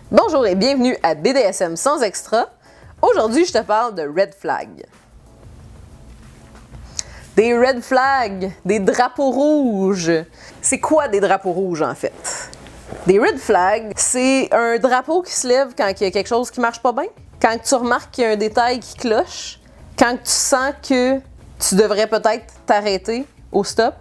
Bonjour et bienvenue à BDSM sans extra. Aujourd'hui, je te parle de red flag. Des red flags, des drapeaux rouges. C'est quoi des drapeaux rouges en fait? Des red flags, c'est un drapeau qui se lève quand il y a quelque chose qui marche pas bien, quand tu remarques qu'il y a un détail qui cloche, quand tu sens que tu devrais peut-être t'arrêter au stop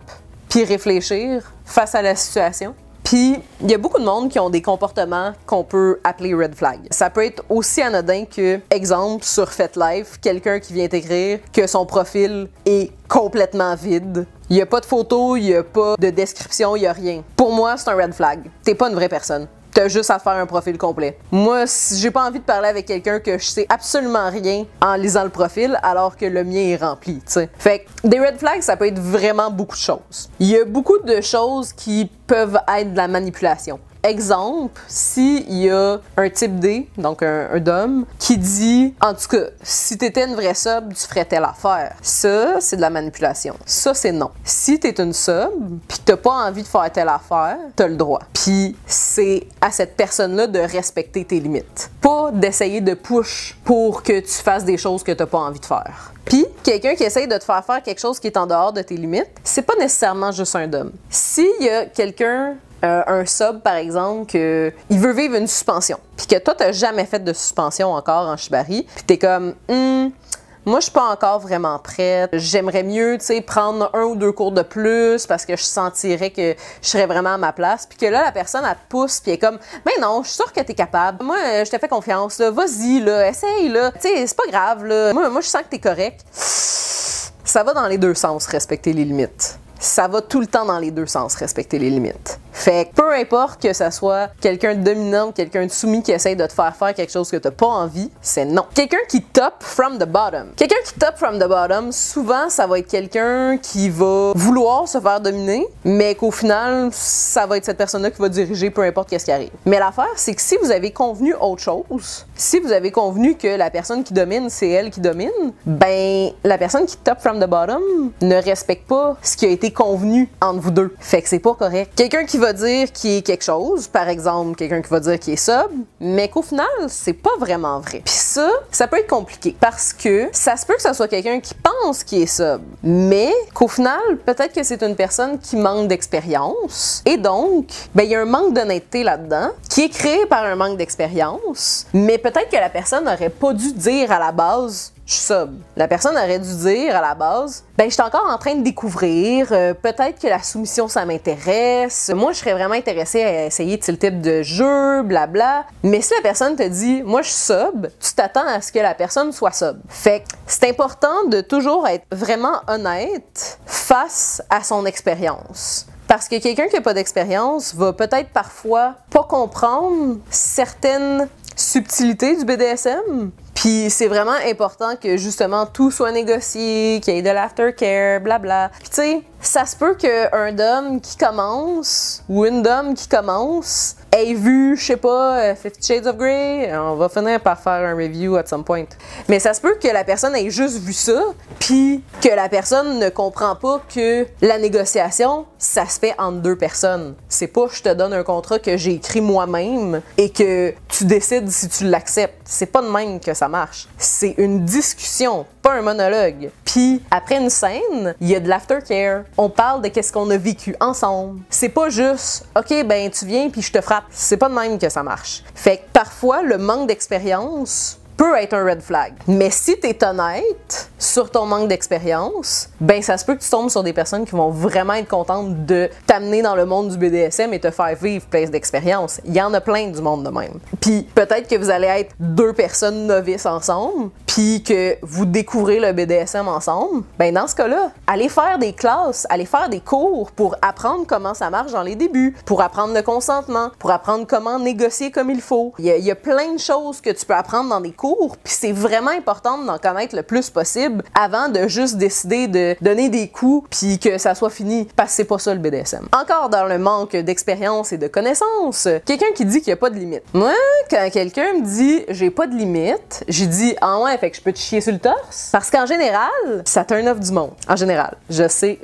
puis réfléchir face à la situation. Puis, il y a beaucoup de monde qui ont des comportements qu'on peut appeler red flag. Ça peut être aussi anodin que, exemple, sur FetLife, quelqu'un qui vient t'écrire que son profil est complètement vide. Il n'y a pas de photo, il n'y a pas de description, il n'y a rien. Pour moi, c'est un red flag. T'es pas une vraie personne. T'as juste à faire un profil complet. Moi, j'ai pas envie de parler avec quelqu'un que je sais absolument rien en lisant le profil, alors que le mien est rempli, tu sais. Fait que des red flags, ça peut être vraiment beaucoup de choses. Il y a beaucoup de choses qui peuvent être de la manipulation. Exemple, s'il y a un type D, donc un dom, qui dit « En tout cas, si t'étais une vraie sub, tu ferais telle affaire. » Ça, c'est de la manipulation. Ça, c'est non. Si t'es une sub, pis que t'as pas envie de faire telle affaire, t'as le droit. Puis c'est à cette personne-là de respecter tes limites. Pas d'essayer de push pour que tu fasses des choses que t'as pas envie de faire. Puis, quelqu'un qui essaye de te faire faire quelque chose qui est en dehors de tes limites, c'est pas nécessairement juste un dom. S'il y a quelqu'un un sub, par exemple, qu'il veut vivre une suspension, puis que toi, t'as jamais fait de suspension encore en shibari, puis t'es comme moi, je suis pas encore vraiment prête. J'aimerais mieux, tu sais, prendre 1 ou 2 cours de plus parce que je sentirais que je serais vraiment à ma place. Puis que là, la personne, elle te pousse, puis elle est comme « Mais non, je suis sûre que t'es capable. Moi, je te fais confiance, là. Vas-y, là. Essaye, là. Tu sais, c'est pas grave, là. Moi, je sens que t'es correct. » Ça va dans les deux sens, respecter les limites. Ça va tout le temps dans les deux sens, respecter les limites. Fait que peu importe que ça soit quelqu'un de dominant ou quelqu'un de soumis qui essaye de te faire faire quelque chose que t'as pas envie, c'est non. Quelqu'un qui top from the bottom. Quelqu'un qui top from the bottom, souvent, ça va être quelqu'un qui va vouloir se faire dominer, mais qu'au final, ça va être cette personne-là qui va diriger peu importe qu'est-ce qui arrive. Mais l'affaire, c'est que si vous avez convenu autre chose, si vous avez convenu que la personne qui domine, c'est elle qui domine, ben, la personne qui top from the bottom ne respecte pas ce qui a été convenu entre vous deux. Fait que c'est pas correct. Quelqu'un qui va dire qu'il est quelque chose, par exemple, quelqu'un qui va dire qu'il est sub, mais qu'au final, c'est pas vraiment vrai. Puis ça peut être compliqué parce que ça se peut que ça soit quelqu'un qui pense qu'il est sub, mais qu'au final, peut-être que c'est une personne qui manque d'expérience et donc, ben, il y a un manque d'honnêteté là-dedans qui est créé par un manque d'expérience, mais peut-être que la personne n'aurait pas dû dire à la base je suis sub. La personne aurait dû dire à la base, ben je suis encore en train de découvrir, peut-être que la soumission ça m'intéresse. Moi je serais vraiment intéressée à essayer tel type de jeu, blabla. Mais si la personne te dit, moi je suis sub, tu t'attends à ce que la personne soit sub. Fait que c'est important de toujours être vraiment honnête face à son expérience. Parce que quelqu'un qui n'a pas d'expérience va peut-être parfois pas comprendre certaines subtilités du BDSM. Puis c'est vraiment important que justement tout soit négocié, qu'il y ait de l'aftercare, blabla. Puis tu sais, ça se peut qu'un dom qui commence ou une dom qui commence ait vu, je sais pas, 50 Shades of Grey. On va finir par faire un review at some point. Mais ça se peut que la personne ait juste vu ça, puis que la personne ne comprend pas que la négociation, ça se fait entre deux personnes. C'est pas je te donne un contrat que j'ai écrit moi-même et que tu décides si tu l'acceptes. C'est pas de même que ça marche. C'est une discussion, pas un monologue. Puis après une scène, il y a de l'aftercare. On parle de qu'est-ce qu'on a vécu ensemble. C'est pas juste OK, ben tu viens puis je te frappe. C'est pas de même que ça marche. Fait que parfois le manque d'expérience peut être un red flag. Mais si t'es honnête sur ton manque d'expérience, ben ça se peut que tu tombes sur des personnes qui vont vraiment être contentes de t'amener dans le monde du BDSM et te faire vivre plein d'expériences. Il y en a plein du monde de même. Puis peut-être que vous allez être deux personnes novices ensemble, puis que vous découvrez le BDSM ensemble. Ben dans ce cas-là, allez faire des classes, allez faire des cours pour apprendre comment ça marche dans les débuts, pour apprendre le consentement, pour apprendre comment négocier comme il faut. Il y a plein de choses que tu peux apprendre dans des cours cours, puis c'est vraiment important d'en connaître le plus possible avant de juste décider de donner des coups puis que ça soit fini, parce que c'est pas ça le BDSM. Encore dans le manque d'expérience et de connaissances, quelqu'un qui dit qu'il y a pas de limite. Moi, quand quelqu'un me dit j'ai pas de limite, j'ai dit ah ouais, fait que je peux te chier sur le torse? Parce qu'en général, ça turn off du monde. En général. Je sais,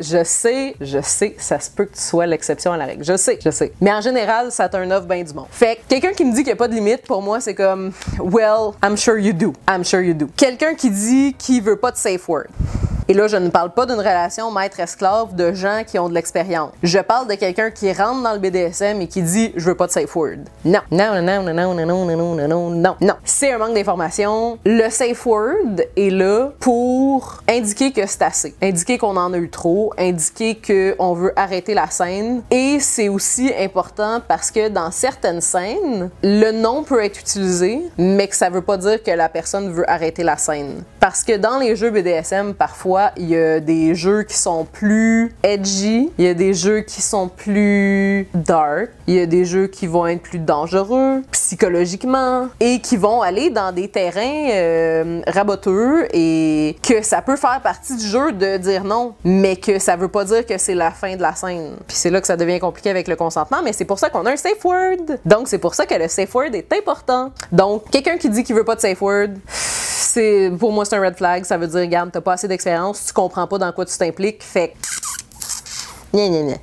ça se peut que tu sois l'exception à la règle. Je sais. Mais en général, ça turn off bien du monde. Fait que quelqu'un qui me dit qu'il y a pas de limite, pour moi, c'est comme well, I'm sure you do. Quelqu'un qui dit qu'il veut pas de safe word. Et là, je ne parle pas d'une relation maître-esclave de gens qui ont de l'expérience. Je parle de quelqu'un qui rentre dans le BDSM et qui dit « je veux pas de safe word ». Non. C'est un manque d'information. Le safe word est là pour indiquer que c'est assez. Indiquer qu'on en a eu trop. Indiquer qu'on veut arrêter la scène. Et c'est aussi important parce que dans certaines scènes, le nom peut être utilisé, mais que ça veut pas dire que la personne veut arrêter la scène. Parce que dans les jeux BDSM, parfois, il y a des jeux qui sont plus edgy, il y a des jeux qui sont plus dark, il y a des jeux qui vont être plus dangereux psychologiquement et qui vont aller dans des terrains raboteux et que ça peut faire partie du jeu de dire non, mais que ça veut pas dire que c'est la fin de la scène. Puis c'est là que ça devient compliqué avec le consentement, mais c'est pour ça qu'on a un safe word. Donc c'est pour ça que le safe word est important. Donc quelqu'un qui dit qu'il veut pas de safe word, pour moi c'est un red flag, ça veut dire regarde, t'as pas assez d'expérience, tu comprends pas dans quoi tu t'impliques, fait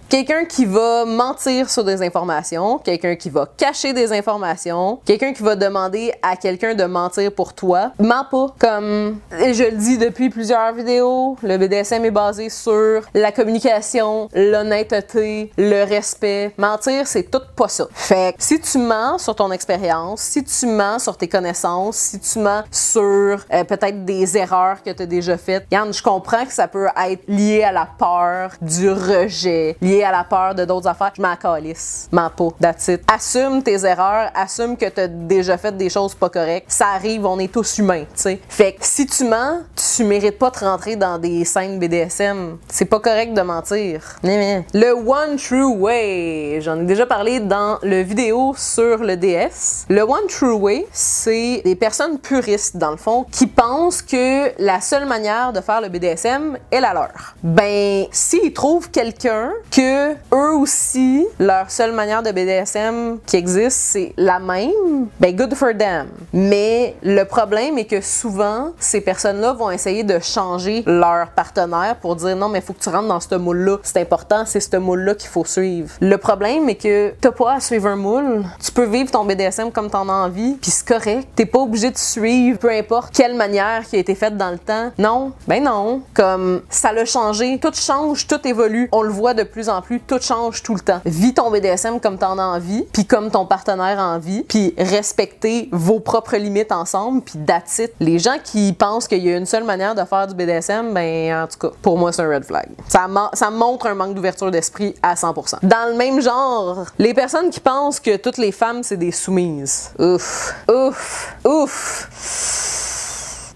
quelqu'un qui va mentir sur des informations, quelqu'un qui va cacher des informations, quelqu'un qui va demander à quelqu'un de mentir pour toi, ment pas. Comme je le dis depuis plusieurs vidéos, le BDSM est basé sur la communication, l'honnêteté, le respect. Mentir, c'est tout pas ça. Fait que si tu mens sur ton expérience, si tu mens sur tes connaissances, si tu mens sur peut-être des erreurs que tu as déjà faites, Yann, je comprends que ça peut être lié à la peur du rejet, lié à la peur de d'autres affaires, je m'en calisse. Mens pas, that's it. Assume tes erreurs, assume que t'as déjà fait des choses pas correctes. Ça arrive, on est tous humains, tu sais. Fait que si tu mens, tu mérites pas de rentrer dans des scènes BDSM. C'est pas correct de mentir. Le one true way, j'en ai déjà parlé dans le vidéo sur le DS. Le one true way, c'est des personnes puristes, dans le fond, qui pensent que la seule manière de faire le BDSM est la leur. Ben, s'ils trouvent quelqu'un que eux aussi, leur seule manière de BDSM qui existe, c'est la même, ben good for them. Mais le problème est que souvent, ces personnes-là vont essayer de changer leur partenaire pour dire non, mais il faut que tu rentres dans ce moule-là. C'est important, c'est ce moule-là qu'il faut suivre. Le problème est que t'as pas à suivre un moule. Tu peux vivre ton BDSM comme t'en as envie, puis c'est correct. T'es pas obligé de suivre peu importe quelle manière qui a été faite dans le temps. Non, ben non. Comme ça l'a changé, tout change, tout évolue. On le voit de plus en plus, tout change tout le temps. Vis ton BDSM comme t'en as envie, puis comme ton partenaire a envie, puis respectez vos propres limites ensemble, puis that's it. Les gens qui pensent qu'il y a une seule manière de faire du BDSM, ben en tout cas, pour moi c'est un red flag. Ça montre un manque d'ouverture d'esprit à 100%. Dans le même genre, les personnes qui pensent que toutes les femmes c'est des soumises. Ouf.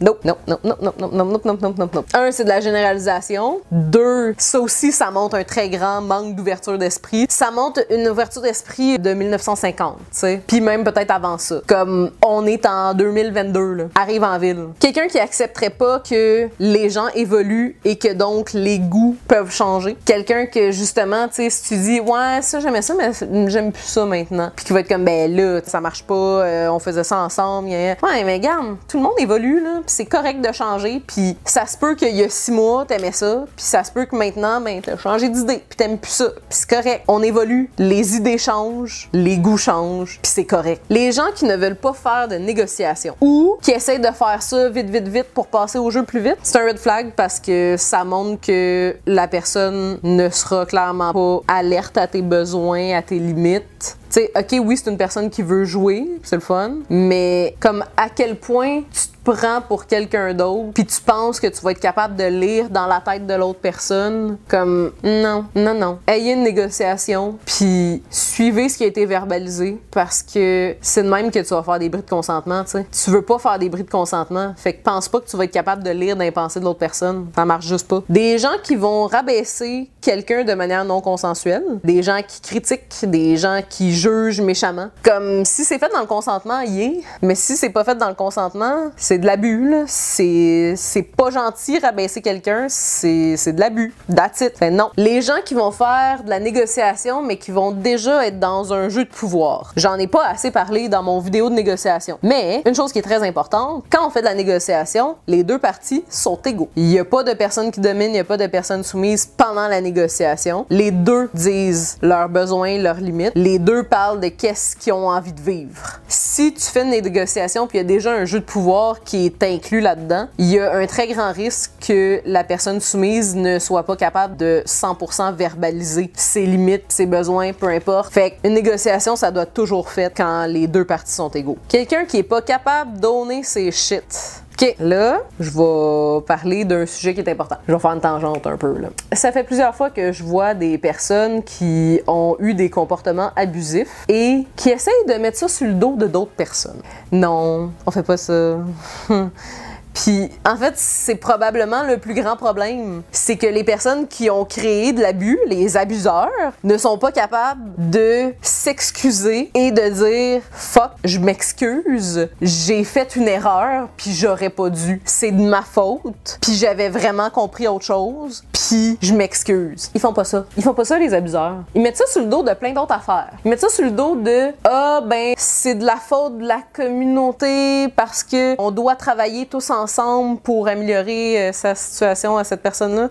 Non. Un, c'est de la généralisation. Deux, ça aussi, ça montre un très grand manque d'ouverture d'esprit. Ça montre une ouverture d'esprit de 1950, tu sais. Puis même peut-être avant ça. Comme on est en 2022, là. Arrive en ville. Quelqu'un qui accepterait pas que les gens évoluent et que donc les goûts peuvent changer. Quelqu'un que justement, tu sais, si tu dis ouais, ça j'aimais ça, mais j'aime plus ça maintenant. Puis qui va être comme ben là, ça marche pas, on faisait ça ensemble. Ouais, mais regarde, tout le monde évolue, là. C'est correct de changer, puis ça se peut qu'il y a 6 mois, t'aimais ça, puis ça se peut que maintenant, ben, t'as changé d'idée, puis t'aimes plus ça, puis c'est correct. On évolue, les idées changent, les goûts changent, puis c'est correct. Les gens qui ne veulent pas faire de négociation ou qui essayent de faire ça vite pour passer au jeu plus vite, c'est un red flag parce que ça montre que la personne ne sera clairement pas alerte à tes besoins, à tes limites. Tu sais, ok, oui, c'est une personne qui veut jouer, c'est le fun, mais comme à quel point tu te prends pour quelqu'un d'autre, puis tu penses que tu vas être capable de lire dans la tête de l'autre personne, comme non. Ayez une négociation, puis suivez ce qui a été verbalisé, parce que c'est de même que tu vas faire des bris de consentement, tu sais. Tu veux pas faire des bris de consentement, fait que pense pas que tu vas être capable de lire dans les pensées de l'autre personne, ça marche juste pas. Des gens qui vont rabaisser quelqu'un de manière non consensuelle, des gens qui critiquent, des gens qui juge méchamment. Comme si c'est fait dans le consentement, mais si c'est pas fait dans le consentement, c'est de l'abus, là. C'est pas gentil rabaisser quelqu'un, c'est de l'abus. That's it. Fait non. Les gens qui vont faire de la négociation, mais qui vont déjà être dans un jeu de pouvoir. J'en ai pas assez parlé dans mon vidéo de négociation. Mais, une chose qui est très importante, quand on fait de la négociation, les deux parties sont égaux. Il y a pas de personne qui domine, il y a pas de personne soumise pendant la négociation. Les deux disent leurs besoins, leurs limites. Les deux parlent de qu'est-ce qu'ils ont envie de vivre. Si tu fais une négociation puis il y a déjà un jeu de pouvoir qui est inclus là-dedans, il y a un très grand risque que la personne soumise ne soit pas capable de 100% verbaliser ses limites, ses besoins, peu importe. Fait qu'une négociation, ça doit toujours faire quand les deux parties sont égaux. Quelqu'un qui est pas capable d'owner ses shit. OK, là, je vais parler d'un sujet qui est important. Je vais faire une tangente un peu, là. Ça fait plusieurs fois que je vois des personnes qui ont eu des comportements abusifs et qui essayent de mettre ça sur le dos de d'autres personnes. Non, on fait pas ça. Puis, en fait, c'est probablement le plus grand problème. C'est que les personnes qui ont créé de l'abus, les abuseurs, ne sont pas capables de s'excuser et de dire « Fuck, je m'excuse, j'ai fait une erreur, puis j'aurais pas dû. C'est de ma faute, puis j'avais vraiment compris autre chose, puis je m'excuse. » Ils font pas ça. Ils font pas ça, les abuseurs. Ils mettent ça sur le dos de plein d'autres affaires. Ils mettent ça sur le dos de « Ah, ben, c'est de la faute de la communauté parce que on doit travailler tous ensemble pour améliorer sa situation à cette personne-là. »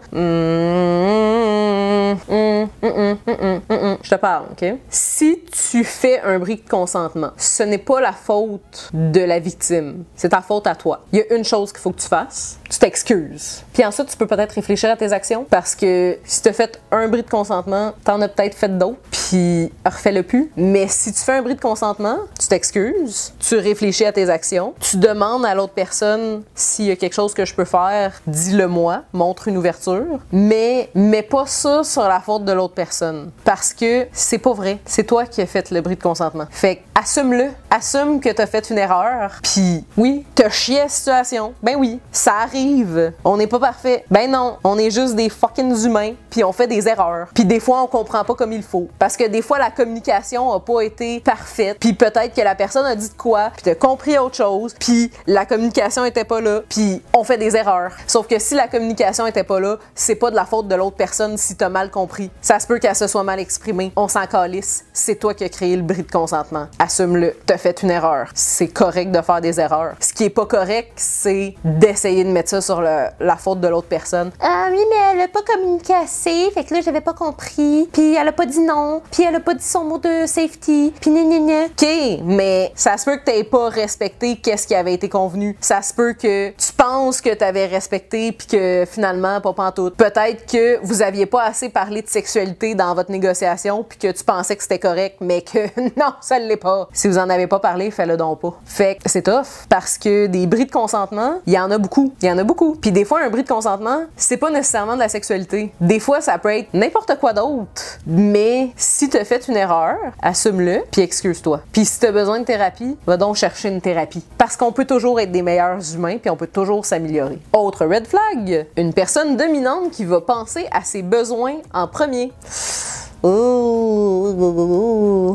Je te parle, OK? Si tu fais un bris de consentement, ce n'est pas la faute de la victime. C'est ta faute à toi. Il y a une chose qu'il faut que tu fasses. Tu t'excuses. Puis ensuite, tu peux peut-être réfléchir à tes actions parce que si tu as fait un bris de consentement, t'en as peut-être fait d'autres, puis refais-le plus. Mais si tu fais un bris de consentement, tu t'excuses, tu réfléchis à tes actions, tu demandes à l'autre personne s'il y a quelque chose que je peux faire, dis-le-moi, montre une ouverture, mais mets pas ça sur la faute de l'autre personne parce que c'est pas vrai. C'est toi qui as fait le bris de consentement. Fait que assume-le. Assume que t'as fait une erreur, puis oui, t'as chié la situation. Ben oui, ça arrive. On n'est pas parfait. Ben non, on est juste des fucking humains, puis on fait des erreurs. Puis des fois, on comprend pas comme il faut. Parce que des fois, la communication a pas été parfaite, puis peut-être que la personne a dit de quoi, puis t'as compris autre chose, puis la communication était pas là, puis on fait des erreurs. Sauf que si la communication était pas là, c'est pas de la faute de l'autre personne si t'as mal compris. Ça se peut qu'elle se soit mal exprimée. On s'en calisse. C'est toi qui as créé le bris de consentement. Assume-le. T'as fait une erreur. C'est correct de faire des erreurs. Ce qui est pas correct, c'est d'essayer de mettre ça sur la faute de l'autre personne. Ah oui, mais elle a pas communiqué assez, fait que là, j'avais pas compris. Puis elle a pas dit non. Puis elle a pas dit son mot de safety. Puis gna. OK, mais ça se peut que t'aies pas respecté qu'est-ce qui avait été convenu. Ça se peut que tu penses que t'avais respecté puis que finalement, pas pantoute. Peut-être que vous aviez pas assez parlé de sexualité dans votre négociation puis que tu pensais que c'était correct, mais que non, ça l'est pas. Si vous en avez pas parlé, fais-le donc pas. Fait que c'est tough parce que des bris de consentement, il y en a beaucoup. Il y en a beaucoup. Puis des fois, un bris de consentement, c'est pas nécessairement de la sexualité. Des fois, ça peut être n'importe quoi d'autre. Mais si t'as fait une erreur, assume-le puis excuse-toi. Puis si t'as besoin de thérapie, va donc chercher une thérapie. Parce qu'on peut toujours être des meilleurs humains puis on peut toujours s'améliorer. Autre red flag, une personne dominante qui va penser à ses besoins en premier.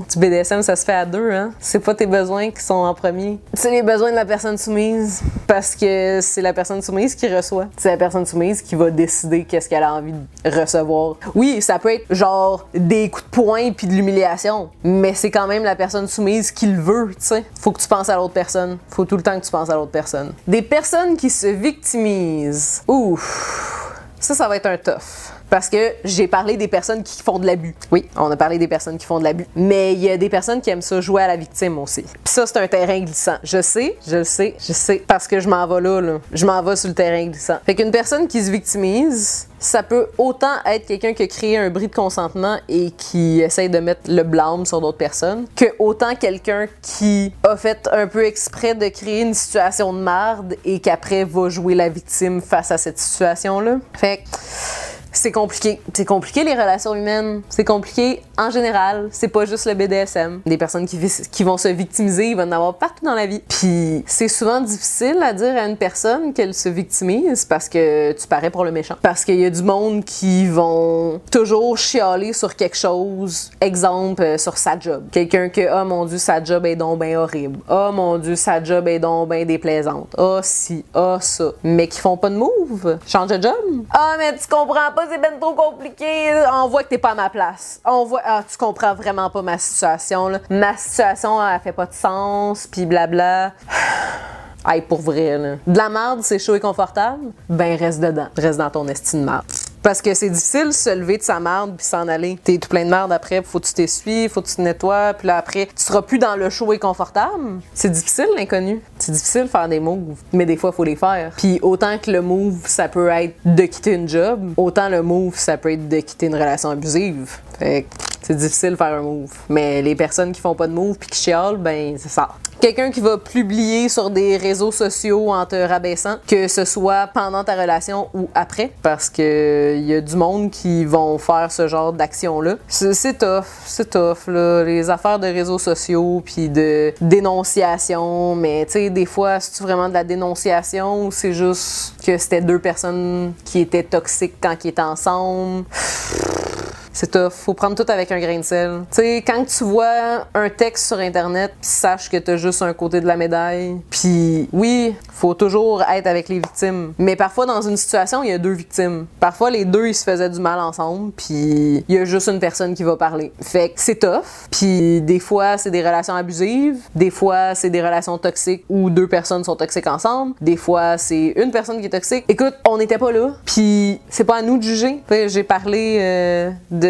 Du BDSM, ça se fait à deux, hein? C'est pas tes besoins qui sont en premier. C'est les besoins de la personne soumise. Parce que c'est la personne soumise qui reçoit. C'est la personne soumise qui va décider qu'est-ce qu'elle a envie de recevoir. Oui, ça peut être genre des coups de poing puis de l'humiliation. Mais c'est quand même la personne soumise qui le veut, tu sais. Faut que tu penses à l'autre personne. Faut tout le temps que tu penses à l'autre personne. Des personnes qui se victimisent. Ouf! Ça va être un tough. Parce que j'ai parlé des personnes qui font de l'abus. Oui, on a parlé des personnes qui font de l'abus. Mais il y a des personnes qui aiment ça jouer à la victime aussi. Puis ça, c'est un terrain glissant. Je sais. Parce que je m'en vais là. Je m'en vais sur le terrain glissant. Fait qu'une personne qui se victimise, ça peut autant être quelqu'un qui a créé un bris de consentement et qui essaye de mettre le blâme sur d'autres personnes, que autant quelqu'un qui a fait un peu exprès de créer une situation de merde et qu'après va jouer la victime face à cette situation-là. Fait que c'est compliqué. C'est compliqué les relations humaines. C'est compliqué en général. C'est pas juste le BDSM. Des personnes qui vont se victimiser, il va en avoir partout dans la vie. Puis c'est souvent difficile à dire à une personne qu'elle se victimise parce que tu parais pour le méchant. Parce qu'il y a du monde qui vont toujours chialer sur quelque chose. Exemple, sur sa job. Quelqu'un que, oh mon Dieu, sa job est donc ben horrible. Oh mon Dieu, sa job est donc ben déplaisante. Ah si, ah ça. Mais qui font pas de move. Change de job. Ah mais tu comprends pas, c'est ben trop compliqué. On voit que t'es pas à ma place. On voit, ah tu comprends vraiment pas ma situation là. Ma situation, elle fait pas de sens, pis blabla. Aïe, pour vrai, là. De la merde, c'est chaud et confortable? Ben, reste dedans. Reste dans ton estime de merde. Parce que c'est difficile de se lever de sa merde puis s'en aller. T'es tout plein de merde après, faut que tu t'essuies, faut que tu te nettoies, puis là après, tu seras plus dans le chaud et confortable. C'est difficile, l'inconnu. C'est difficile de faire des moves, mais des fois, il faut les faire. Puis autant que le move, ça peut être de quitter une job, autant le move, ça peut être de quitter une relation abusive. Fait que c'est difficile de faire un move. Mais les personnes qui font pas de move puis qui chialent, ben, c'est ça. Quelqu'un qui va publier sur des réseaux sociaux en te rabaissant, que ce soit pendant ta relation ou après, parce que y a du monde qui vont faire ce genre d'action-là. C'est tough, là, les affaires de réseaux sociaux puis de dénonciation, mais tu sais, des fois, c'est-tu vraiment de la dénonciation ou c'est juste que c'était deux personnes qui étaient toxiques quand ils étaient ensemble? C'est tough. Faut prendre tout avec un grain de sel. Tu sais, quand tu vois un texte sur Internet, sache que t'as juste un côté de la médaille. Puis oui, faut toujours être avec les victimes. Mais parfois, dans une situation, il y a deux victimes. Parfois, les deux, ils se faisaient du mal ensemble, puis il y a juste une personne qui va parler. Fait que c'est tough. Puis des fois, c'est des relations abusives. Des fois, c'est des relations toxiques où deux personnes sont toxiques ensemble. Des fois, c'est une personne qui est toxique. Écoute, on n'était pas là. Puis c'est pas à nous de juger. J'ai parlé de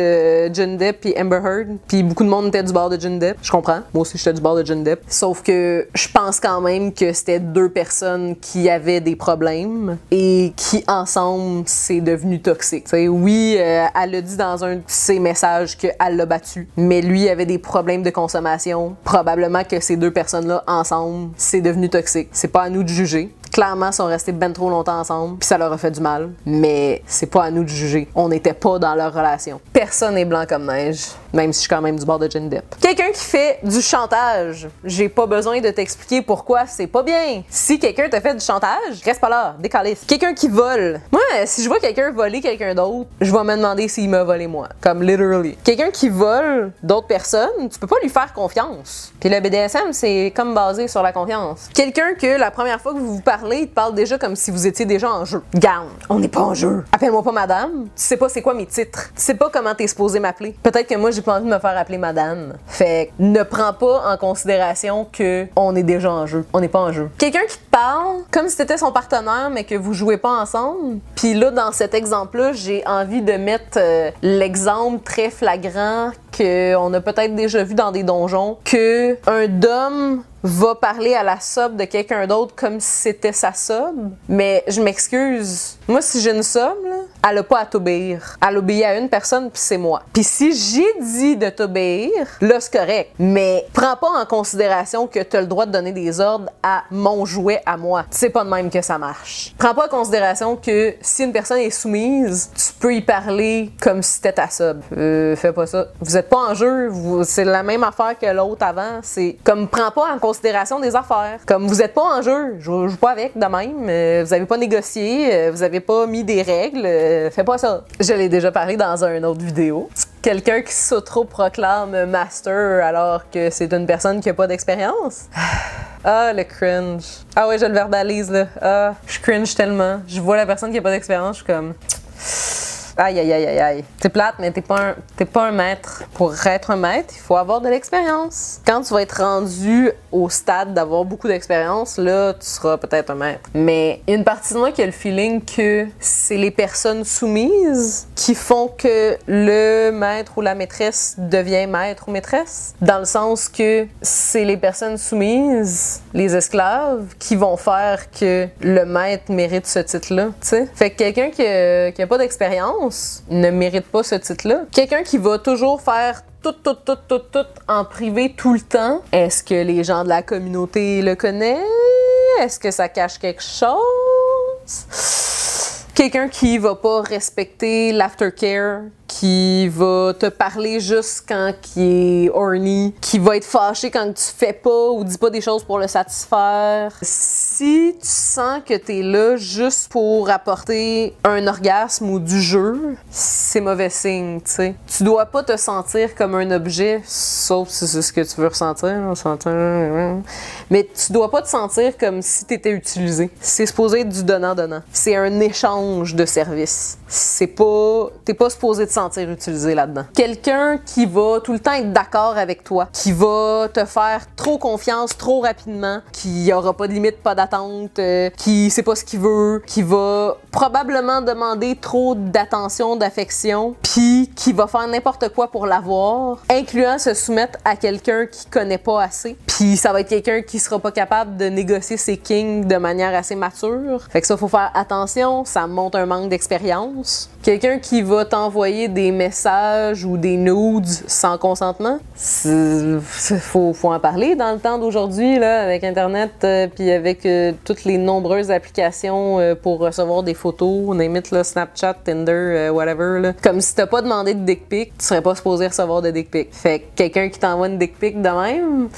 Johnny Depp puis Amber Heard, puis beaucoup de monde était du bord de Johnny Depp. Je comprends. Moi aussi, j'étais du bord de Johnny Depp. Sauf que je pense quand même que c'était deux personnes qui avaient des problèmes et qui, ensemble, c'est devenu toxique. T'sais, oui, elle a dit dans un de ses messages qu'elle l'a battu, mais lui avait des problèmes de consommation. Probablement que ces deux personnes-là, ensemble, c'est devenu toxique. C'est pas à nous de juger. Clairement, ils sont restés ben trop longtemps ensemble, puis ça leur a fait du mal. Mais c'est pas à nous de juger. On n'était pas dans leur relation. Personne n'est blanc comme neige, même si je suis quand même du bord de Johnny Depp. Quelqu'un qui fait du chantage, j'ai pas besoin de t'expliquer pourquoi c'est pas bien. Si quelqu'un te fait du chantage, reste pas là, décalisse. Quelqu'un qui vole. Moi, si je vois quelqu'un voler quelqu'un d'autre, je vais me demander s'il m'a volé moi. Comme literally. Quelqu'un qui vole d'autres personnes, tu peux pas lui faire confiance. Puis le BDSM, c'est comme basé sur la confiance. Quelqu'un que la première fois que vous vous parlez, il te parle déjà comme si vous étiez déjà en jeu. Garde, on n'est pas en jeu. Appelle-moi pas madame. Tu sais pas c'est quoi mes titres. Tu sais pas comment t'es supposé m'appeler. Peut-être que moi, j'ai pas envie de me faire appeler madame. Fait que ne prends pas en considération que on est déjà en jeu. On n'est pas en jeu. Quelqu'un qui te parle comme si t'étais son partenaire, mais que vous jouez pas ensemble. Puis là, dans cet exemple-là, j'ai envie de mettre l'exemple très flagrant qu'on a peut-être déjà vu dans des donjons, que un dom va parler à la sub de quelqu'un d'autre comme si c'était sa sub. Mais je m'excuse. Moi, si j'ai une sub, là, elle a pas à t'obéir. Elle obéit à une personne, puis c'est moi. Puis si j'ai dit de t'obéir, là, c'est correct. Mais prends pas en considération que t'as le droit de donner des ordres à mon jouet à moi. C'est pas de même que ça marche. Prends pas en considération que si une personne est soumise, tu peux y parler comme si c'était ta sub. Fais pas ça. Vous êtes pas en jeu. C'est la même affaire que l'autre avant. C'est comme, prends pas en considération des affaires. Comme vous êtes pas en jeu, je joue pas avec de même. Vous avez pas négocié, vous avez pas mis des règles. Fais pas ça. Je l'ai déjà parlé dans une autre vidéo. Quelqu'un qui s'auto-proclame master alors que c'est une personne qui a pas d'expérience. Ah, le cringe. Ah ouais, je le verbalise là. Ah, je cringe tellement. Je vois la personne qui a pas d'expérience, je suis comme... Aïe, aïe, aïe, aïe, aïe. T'es plate, mais t'es pas un maître. Pour être un maître, il faut avoir de l'expérience. Quand tu vas être rendu au stade d'avoir beaucoup d'expérience, là, tu seras peut-être un maître. Mais il y a une partie de moi qui a le feeling que c'est les personnes soumises qui font que le maître ou la maîtresse devient maître ou maîtresse. Dans le sens que c'est les personnes soumises, les esclaves, qui vont faire que le maître mérite ce titre-là, tu sais. Fait que quelqu'un qui a pas d'expérience ne mérite pas ce titre-là. Quelqu'un qui va toujours faire tout en privé tout le temps. Est-ce que les gens de la communauté le connaissent? Est-ce que ça cache quelque chose? Quelqu'un qui va pas respecter l'aftercare, qui va te parler juste quand il est horny, qui va être fâché quand tu fais pas ou dis pas des choses pour le satisfaire. Si tu sens que t'es là juste pour apporter un orgasme ou du jeu, c'est mauvais signe, tu sais. Tu dois pas te sentir comme un objet, sauf si c'est ce que tu veux ressentir, mais tu dois pas te sentir comme si t'étais utilisé. C'est supposé être du donnant-donnant. C'est un échange de services. T'es pas supposé te sentir utilisé là-dedans. Quelqu'un qui va tout le temps être d'accord avec toi, qui va te faire trop confiance trop rapidement, qui aura pas de limite, pas d'attente, qui sait pas ce qu'il veut, qui va probablement demander trop d'attention, d'affection, puis qui va faire n'importe quoi pour l'avoir, incluant se soumettre à quelqu'un qui connaît pas assez, puis ça va être quelqu'un qui sera pas capable de négocier ses kings de manière assez mature. Fait que ça, faut faire attention, ça montre un manque d'expérience. Quelqu'un qui va t'envoyer des messages ou des nudes sans consentement, faut en parler dans le temps d'aujourd'hui, là, avec Internet, puis avec toutes les nombreuses applications pour recevoir des photos, name it, là, Snapchat, Tinder, whatever. Là. Comme si t'as pas demandé de dick pic, tu serais pas supposé recevoir de dick pic. Fait que quelqu'un qui t'envoie une dick pic de même...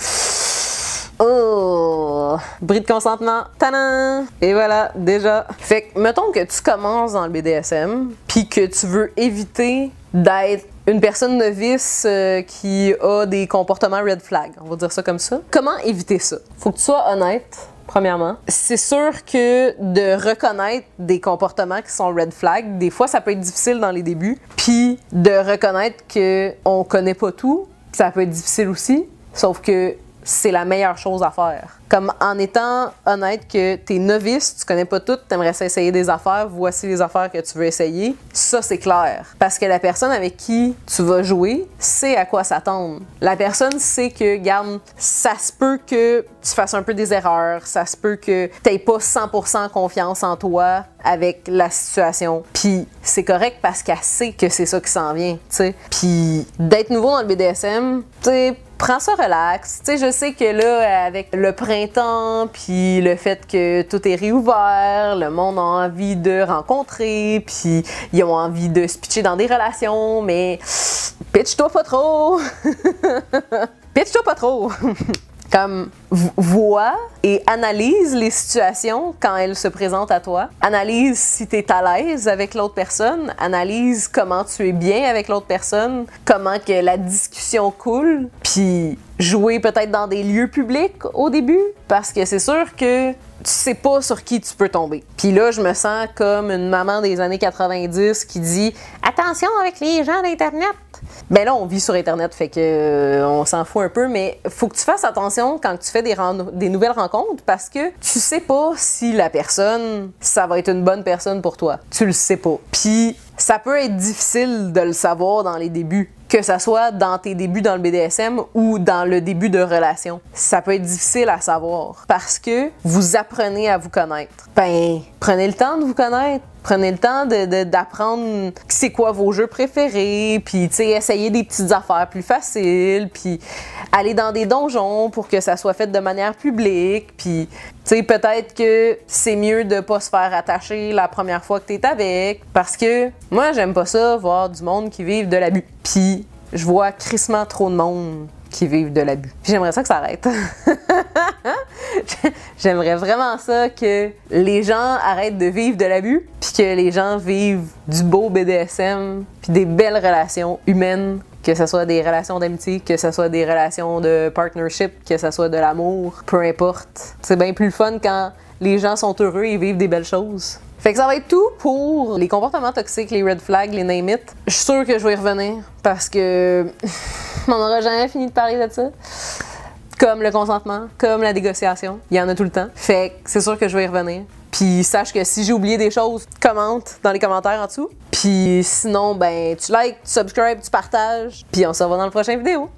Oh! Bris de consentement. Tadam! Et voilà, déjà. Fait que, mettons que tu commences dans le BDSM, puis que tu veux éviter d'être une personne novice qui a des comportements red flag. On va dire ça comme ça. Comment éviter ça? Faut que tu sois honnête. Premièrement, c'est sûr que de reconnaître des comportements qui sont red flag, des fois ça peut être difficile dans les débuts, puis de reconnaître que on connaît pas tout, ça peut être difficile aussi, sauf que c'est la meilleure chose à faire. Comme en étant honnête que t'es novice, tu connais pas tout, t'aimerais essayer des affaires, voici les affaires que tu veux essayer. Ça, c'est clair. Parce que la personne avec qui tu vas jouer sait à quoi s'attendre. La personne sait que, regarde, ça se peut que tu fasses un peu des erreurs, ça se peut que t'aies pas 100% confiance en toi avec la situation. Puis c'est correct parce qu'elle sait que c'est ça qui s'en vient, tu sais. Puis d'être nouveau dans le BDSM, tu sais, prends ça relax. Tu sais, je sais que là, avec le printemps, puis le fait que tout est réouvert, le monde a envie de rencontrer, puis ils ont envie de se pitcher dans des relations, mais pitch-toi pas trop! Pitch-toi pas trop! Comme, vois et analyse les situations quand elles se présentent à toi. Analyse si tu es à l'aise avec l'autre personne. Analyse comment tu es bien avec l'autre personne. Comment que la discussion coule. Puis, jouer peut-être dans des lieux publics au début. Parce que c'est sûr que tu sais pas sur qui tu peux tomber. Puis là, je me sens comme une maman des années 90 qui dit « Attention avec les gens d'Internet! » Ben là, on vit sur Internet, fait que on s'en fout un peu, mais faut que tu fasses attention quand tu fais des nouvelles rencontres parce que tu sais pas si la personne, ça va être une bonne personne pour toi. Tu le sais pas. Puis ça peut être difficile de le savoir dans les débuts. Que ça soit dans tes débuts dans le BDSM ou dans le début de relation. Ça peut être difficile à savoir parce que vous apprenez à vous connaître. Ben, prenez le temps de vous connaître. Prenez le temps d'apprendre c'est quoi vos jeux préférés, puis tu sais, essayer des petites affaires plus faciles, puis aller dans des donjons pour que ça soit fait de manière publique, puis tu sais, peut-être que c'est mieux de pas se faire attacher la première fois que t'es avec, parce que moi, j'aime pas ça, voir du monde qui vivent de l'abus. Puis je vois crissement trop de monde qui vivent de l'abus. Puis j'aimerais ça que ça arrête. J'aimerais vraiment ça que les gens arrêtent de vivre de l'abus, puis que les gens vivent du beau BDSM, puis des belles relations humaines, que ce soit des relations d'amitié, que ce soit des relations de partnership, que ce soit de l'amour, peu importe. C'est bien plus le fun quand les gens sont heureux et vivent des belles choses. Fait que ça va être tout pour les comportements toxiques, les red flags, les name it. Je suis sûre que je vais y revenir parce que on n'aura jamais fini de parler de ça. Comme le consentement, comme la négociation. Il y en a tout le temps. Fait que c'est sûr que je vais y revenir. Puis sache que si j'ai oublié des choses, commente dans les commentaires en dessous. Puis sinon, ben tu likes, tu subscribes, tu partages. Puis on se revoit dans le prochain vidéo.